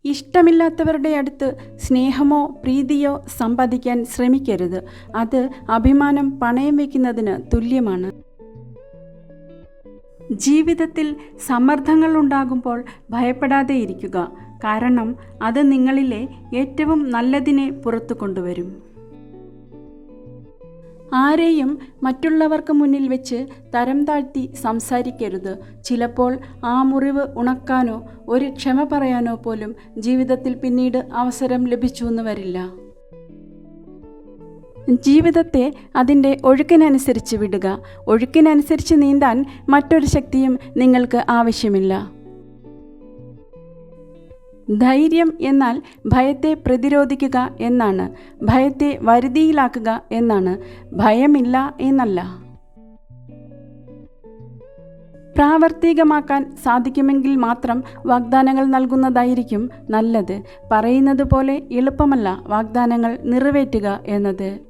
ഇഷ്ടമില്ലാത്തവരുടെ അടുത്ത് സ്നേഹമോ പ്രീതിയോ സമ്പാദിക്കാൻ ശ്രമിക്കരുത്. അത് അഭിമാനം പണയം വയ്ക്കുന്നതിന് തുല്യമാണ്. ജീവിതത്തിൽ സമ്മർദ്ദങ്ങൾ ഉണ്ടാകുമ്പോൾ ഭയപ്പെടാതെ ഇരിക്കുക. കാരണം അത് നിങ്ങളിലെ ഏറ്റവും നല്ലതിനെ പുറത്തു കൊണ്ടുവരും. ആരെയും മറ്റുള്ളവർക്ക് മുന്നിൽ വെച്ച് തരം താഴ്ത്തി സംസാരിക്കരുത്. ചിലപ്പോൾ ആ മുറിവ് ഉണക്കാനോ ഒരു ക്ഷമ പറയാനോ പോലും ജീവിതത്തിൽ പിന്നീട് അവസരം ലഭിച്ചു എന്ന് വരില്ല. ജീവിതത്തെ അതിൻ്റെ ഒഴുക്കിനനുസരിച്ച് വിടുക. ഒഴുക്കിനനുസരിച്ച് നീന്താൻ മറ്റൊരു ശക്തിയും നിങ്ങൾക്ക് ആവശ്യമില്ല. ധൈര്യം എന്നാൽ ഭയത്തെ പ്രതിരോധിക്കുക എന്നാണ്. ഭയത്തെ വരുതിയിലാക്കുക എന്നാണ്. ഭയമില്ല എന്നല്ല. പ്രാവർത്തികമാക്കാൻ സാധിക്കുമെങ്കിൽ മാത്രം വാഗ്ദാനങ്ങൾ നൽകുന്നതായിരിക്കും നല്ലത്. പറയുന്നത് പോലെ എളുപ്പമല്ല വാഗ്ദാനങ്ങൾ നിറവേറ്റുക എന്നത്.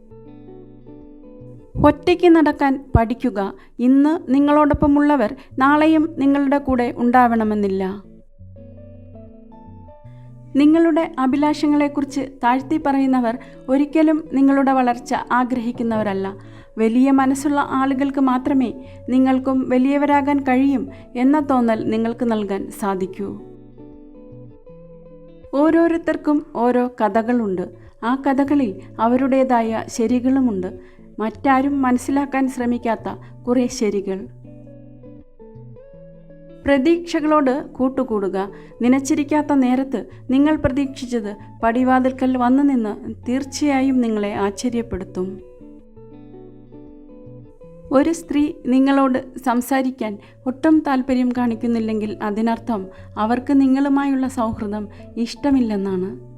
ഒറ്റയ്ക്ക് നടക്കാൻ പഠിക്കുക. ഇന്ന് നിങ്ങളോടൊപ്പമുള്ളവർ നാളെയും നിങ്ങളുടെ കൂടെ ഉണ്ടാവണമെന്നില്ല. നിങ്ങളുടെ അഭിലാഷങ്ങളെക്കുറിച്ച് താഴ്ത്തി പറയുന്നവർ ഒരിക്കലും നിങ്ങളുടെ വളർച്ച ആഗ്രഹിക്കുന്നവരല്ല. വലിയ മനസ്സുള്ള ആളുകൾക്ക് മാത്രമേ നിങ്ങൾക്കും വലിയവരാകാൻ കഴിയും എന്ന തോന്നൽ നിങ്ങൾക്ക് നൽകാൻ സാധിക്കൂ. ഓരോരുത്തർക്കും ഓരോ കഥകളുണ്ട്. ആ കഥകളിൽ അവരുടേതായ ശരികളുമുണ്ട്. മറ്റാരും മനസ്സിലാക്കാൻ ശ്രമിക്കാത്ത കുറേ ശരികൾ. പ്രതീക്ഷകളോട് കൂട്ടുകൂടുക. നനച്ചിരിക്കാത്ത നേരത്ത് നിങ്ങൾ പ്രതീക്ഷിച്ചത് പടിവാതിൽക്കൽ വന്നു നിന്ന് തീർച്ചയായും നിങ്ങളെ ആശ്ചര്യപ്പെടുത്തും. ഒരു സ്ത്രീ നിങ്ങളോട് സംസാരിക്കാൻ ഒട്ടും താല്പര്യം കാണിക്കുന്നില്ലെങ്കിൽ അതിനർത്ഥം അവർക്ക് നിങ്ങളുമായുള്ള സൗഹൃദം ഇഷ്ടമില്ലെന്നാണ്.